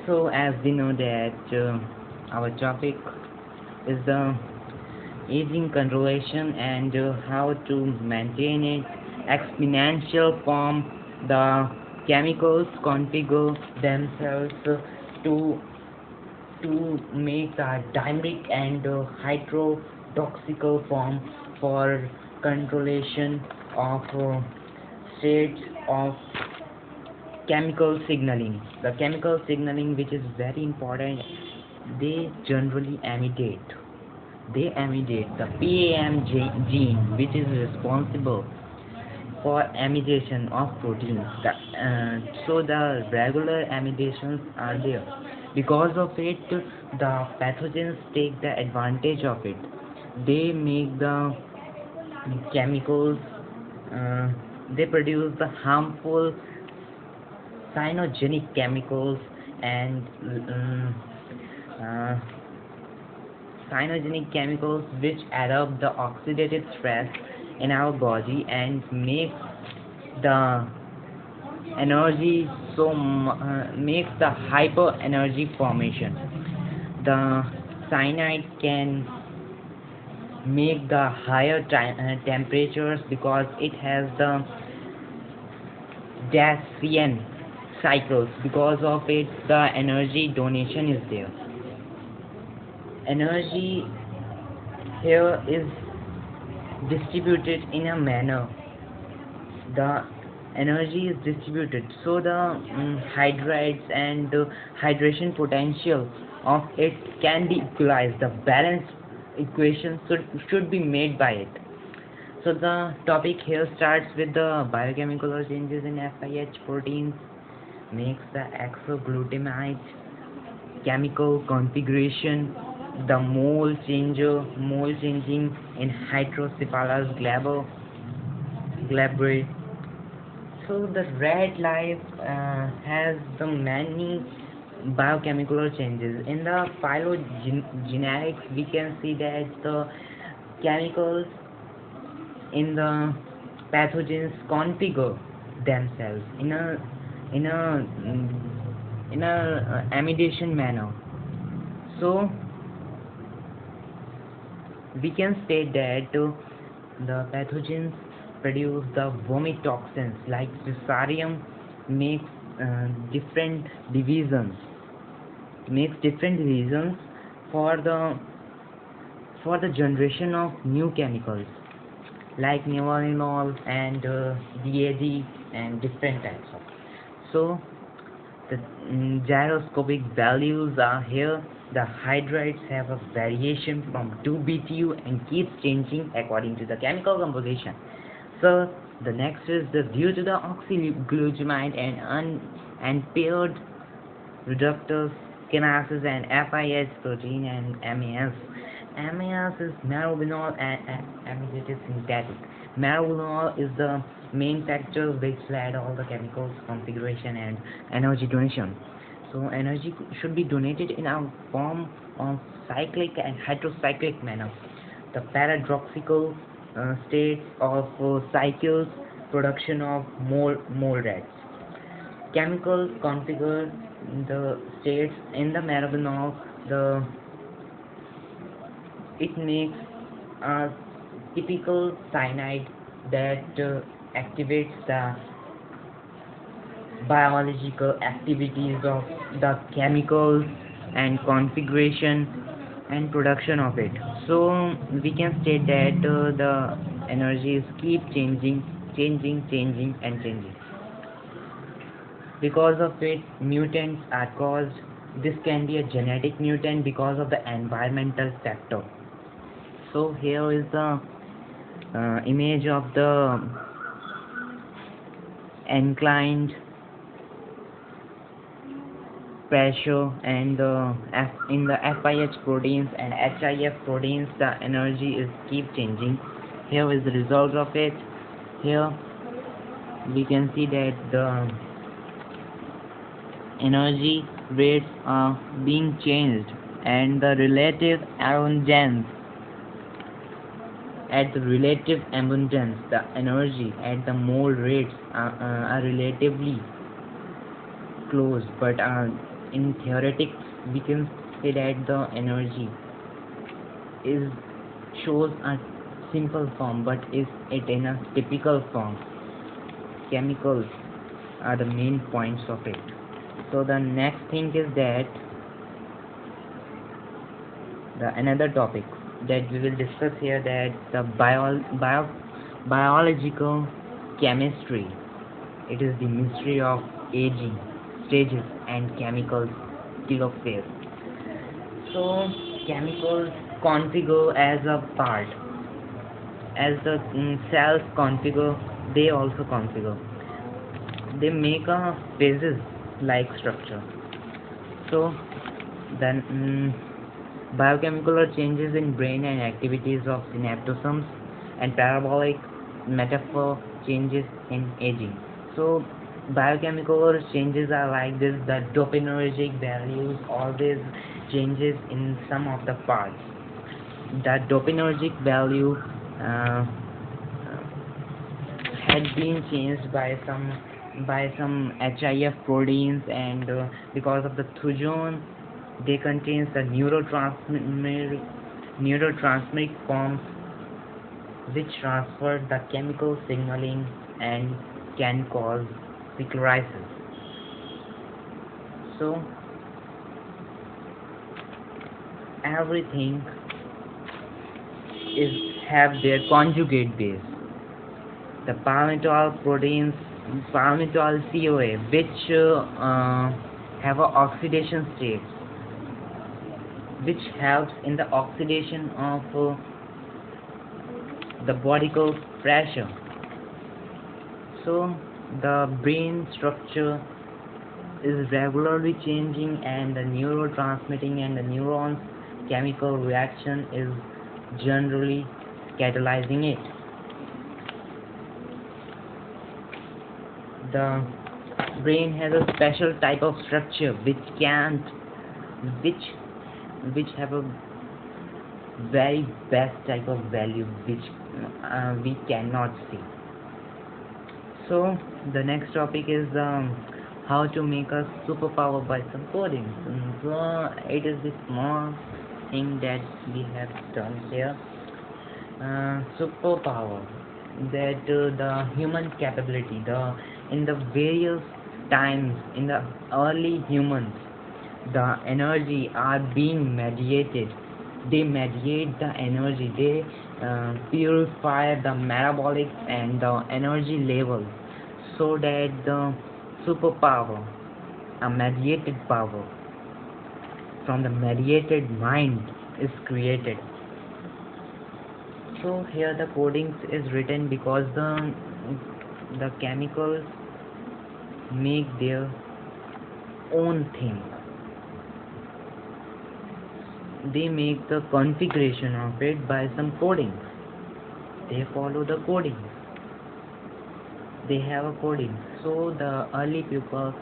So, as we know that our topic is the aging controlation and how to maintain it, exponential form, the chemicals configure themselves to make the dimeric and hydrotoxical form for controlation of states of chemical signaling. The chemical signaling, which is very important, they generally amidate. They amidate the PAM gene, which is responsible for amidation of proteins. So the regular amidations are there. Because of it, the pathogens take the advantage of it. They make the chemicals. Uh, they produce the harmful cyanogenic chemicals and uh, cyanogenic chemicals which adopt the oxidative stress in our body and make the energy makes the hyper energy formation. The cyanide can make the higher temperatures because it has the Dacian cycles. Because of it, the energy donation is there. Energy here is distributed in a manner. The energy is distributed, so the hydrides and hydration potential of it can be equalized. The balance equation should be made by it. So the topic here starts with the biochemical changes in FIH proteins makes the exoglutamide chemical configuration, the mole changing in hydrocephalus glabrate. So the red life has the many biochemical changes. In the phylogenetics, we can see that the chemicals in the pathogens configure themselves in a amidation manner. So we can state that the pathogens produce the vomit toxins like fusarium makes different divisions for the generation of new chemicals like neolinol and DAD and different types of. So the gyroscopic values are here. The hydrides have a variation from 2 BTU and keeps changing according to the chemical composition. So the next is the due to the oxyglutamide and paired reductase kinases and FIH protein and MAS. MAS is marabinol and amidate is synthetic. Marabinol is the main factor which led all the chemicals configuration and energy donation. So energy should be donated in a form of cyclic and heterocyclic manner. The paradoxical states of cycles production of mole rats. Chemicals configure the states in the marabinol. It makes a typical cyanide that activates the biological activities of the chemicals and configuration and production of it. So we can state that the energies keep changing and changing. Because of it, mutants are caused. This can be a genetic mutant because of the environmental factor. So here is the image of the inclined pressure and in the FIH proteins and HIF proteins the energy is keep changing. Here is the result of it. Here we can see that the energy rates are being changed and the relative abundance at the relative abundance the energy at the mole rates are relatively close but in theoretics we can say that the energy is shows a simple form, but is it in a typical form. Chemicals are the main points of it. So the next thing is that the another topic that we will discuss here, that the biological chemistry. It is the mystery of aging stages and chemicals phase. So chemicals configure as a part, as the cells configure, they also configure. They make a phases like structure. So then biochemical changes in brain and activities of synaptosomes and parabolic metaphor changes in aging. So biochemical changes are like this: the dopaminergic values always changes in some of the parts. The dopaminergic value had been changed by some HIF proteins, and because of the thujone, they contains the neurotransmitter forms which transfer the chemical signaling and can cause sclerosis. So everything is have their conjugate base. The palmitoyl proteins, palmitoyl CoA, which have a oxidation state, which helps in the oxidation of the body pressure. So the brain structure is regularly changing, and the neurotransmitting and the neurons chemical reaction is generally catalyzing it. The brain has a special type of structure which can't which have a very best type of value which we cannot see. So the next topic is how to make a superpower by some coding. So it is the small thing that we have done here. Superpower, that the human capability, the in the various times in the early humans, the energy are being mediated. They mediate the energy, they purify the metabolic and the energy levels, so that the superpower, a mediated power from the mediated mind, is created. So here the codings is written because the chemicals make their own thing. They make the configuration of it by some coding. They follow the coding. They have a coding. So the early people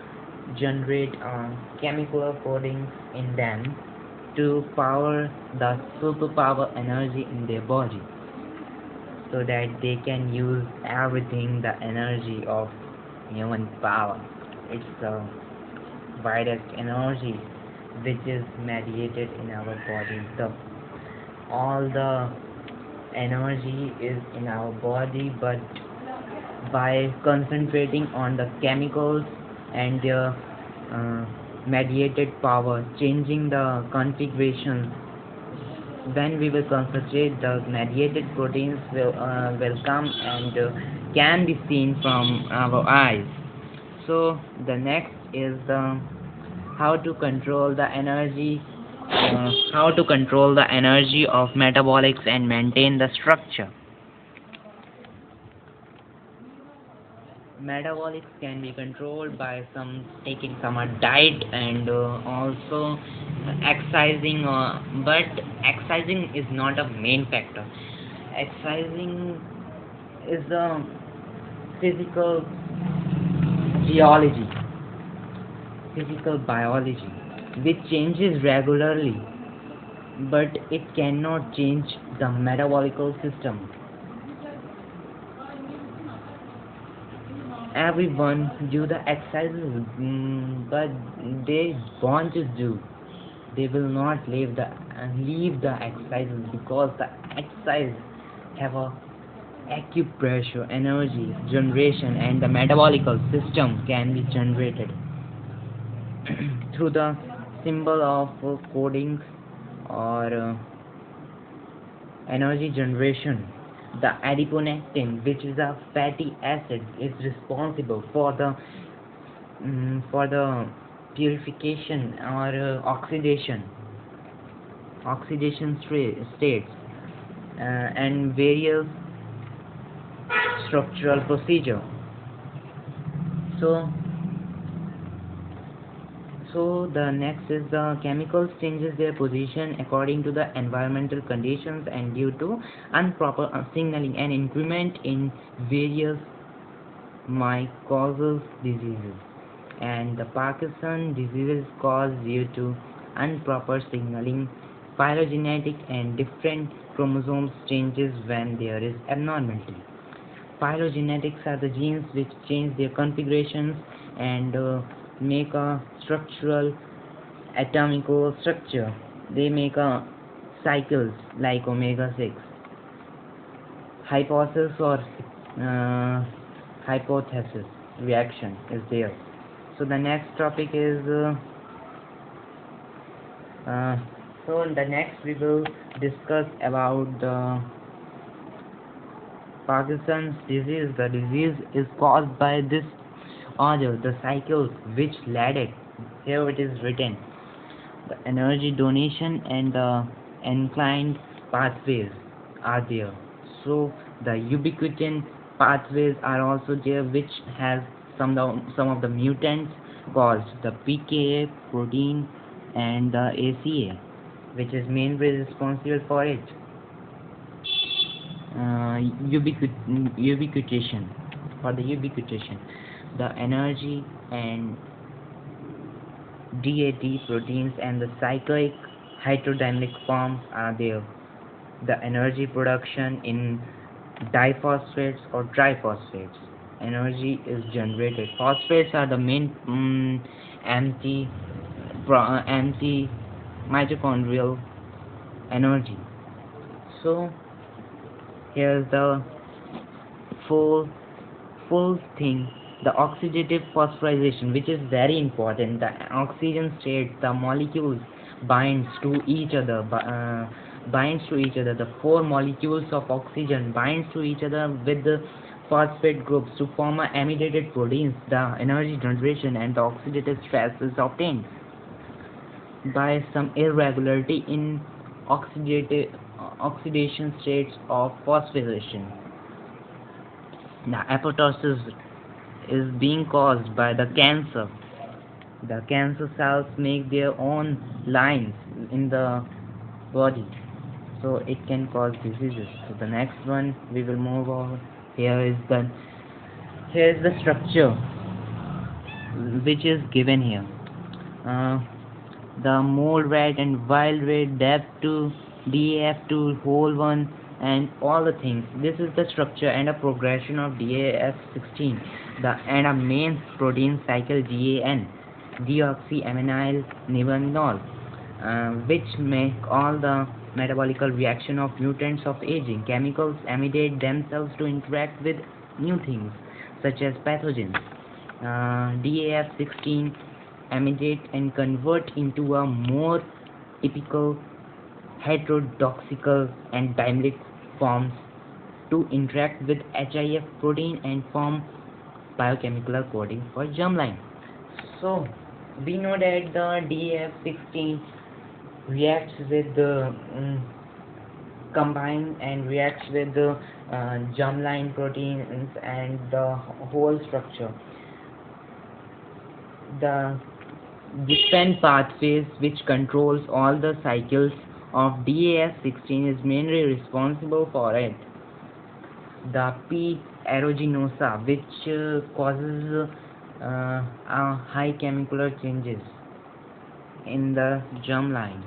generate chemical coding in them to power the superpower energy in their body, so that they can use everything, the energy of human power. It's the widest energy which is mediated in our body. All the energy is in our body, but by concentrating on the chemicals and their mediated power, changing the configurations, when we will concentrate, the mediated proteins will come and can be seen from our eyes. So the next is how to control the energy, of metabolics and maintain the structure. Metabolics can be controlled by some taking some diet, and also exercising, but exercising is not a main factor. Exercising is a physical geology, physical biology, which changes regularly, but it cannot change the metabolical system. everyone do the exercises, but they want to do. They will not leave the exercises because the exercise have a acupressure, energy generation, and the metabolical system can be generated through the symbol of coding or energy generation. The adiponectin, which is a fatty acid, is responsible for the purification or oxidation states and various structural procedure. So so the next is the chemicals changes their position according to the environmental conditions and due to improper signaling and increment in various mycorrhizal diseases. And the Parkinson disease is caused due to improper signaling, phylogenetic and different chromosomes changes when there is abnormality. Phylogenetics are the genes which change their configurations and make a structural atomical structure. They make a cycles like omega 6. Hypothesis or hypothesis reaction is there. So the next topic is so in the next we will discuss about the Parkinson's disease. The disease is caused by this order, the cycles which led it. Here it is written. The energy donation and the inclined pathways are there. So the ubiquitin pathways are also there, which has some of the mutants caused the PKA protein and the ACA, which is mainly responsible for it. Ubiquitation, for the ubiquitation, the energy and DAT proteins and the cyclic hydrodynamic forms are there. The energy production in diphosphates or triphosphates, energy is generated. Phosphates are the main anti mitochondrial energy. So here's the full thing, the oxidative phosphorylation, which is very important. The oxygen states, the molecules binds to each other, the four molecules of oxygen binds to each other with the phosphate groups to form a amidated proteins. The energy generation and the oxidative stress is obtained by some irregularity in oxidation states of phosphorylation. The apoptosis is being caused by the cancer. The cancer cells make their own lines in the body, so it can cause diseases. So the next one we will move on. Here is the structure which is given here. The mole rat and wild rat, depth to DAF2 whole one, and all the things. This is the structure and a progression of DAF16, and a main protein cycle GAN, deoxyamynyl nibanol, which make all the metabolical reaction of mutants of aging. Chemicals amidate themselves to interact with new things such as pathogens. DAF16 amidate and convert into a more typical heterodoxical and dimeric forms to interact with HIF protein and form biochemical coding for germline. So we know that the DAF16 reacts with the combine and reacts with the germline proteins and the whole structure. The different pathways which controls all the cycles of DAF16 is mainly responsible for it. The P. aeruginosa, which causes high chemical changes in the germline,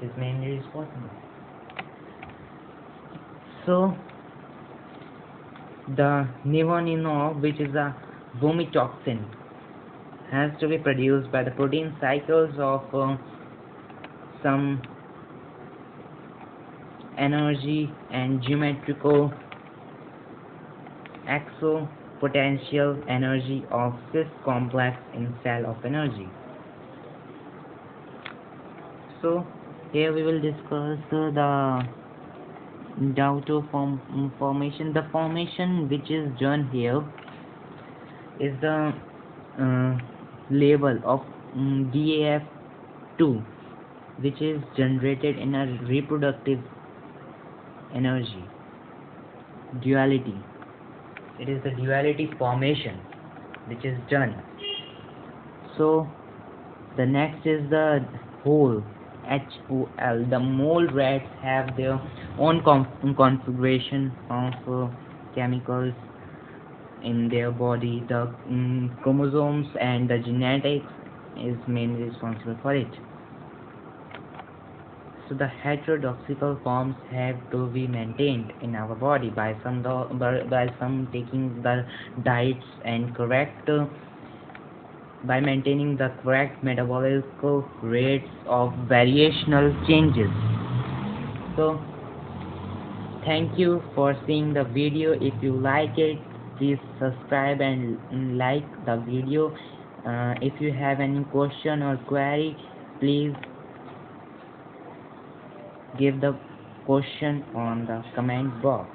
is mainly responsible. So The nevoninol, which is a vomitoxin, has to be produced by the protein cycles of some energy and geometrical exopotential energy of cis complex in cell of energy. So here we will discuss the Dauto formation. The formation which is done here is the level of DAF2, which is generated in a reproductive energy duality. It is the duality formation which is done. So the next is the whole HOL. The mole rats have their own configuration of chemicals in their body. The chromosomes and the genetics is mainly responsible for it. So the heterodoxical forms have to be maintained in our body by some taking the diets and correct by maintaining the correct metabolical rates of variational changes. So thank you for seeing the video. If you like it, please subscribe and like the video. If you have any question or query, please give the question on the comment box.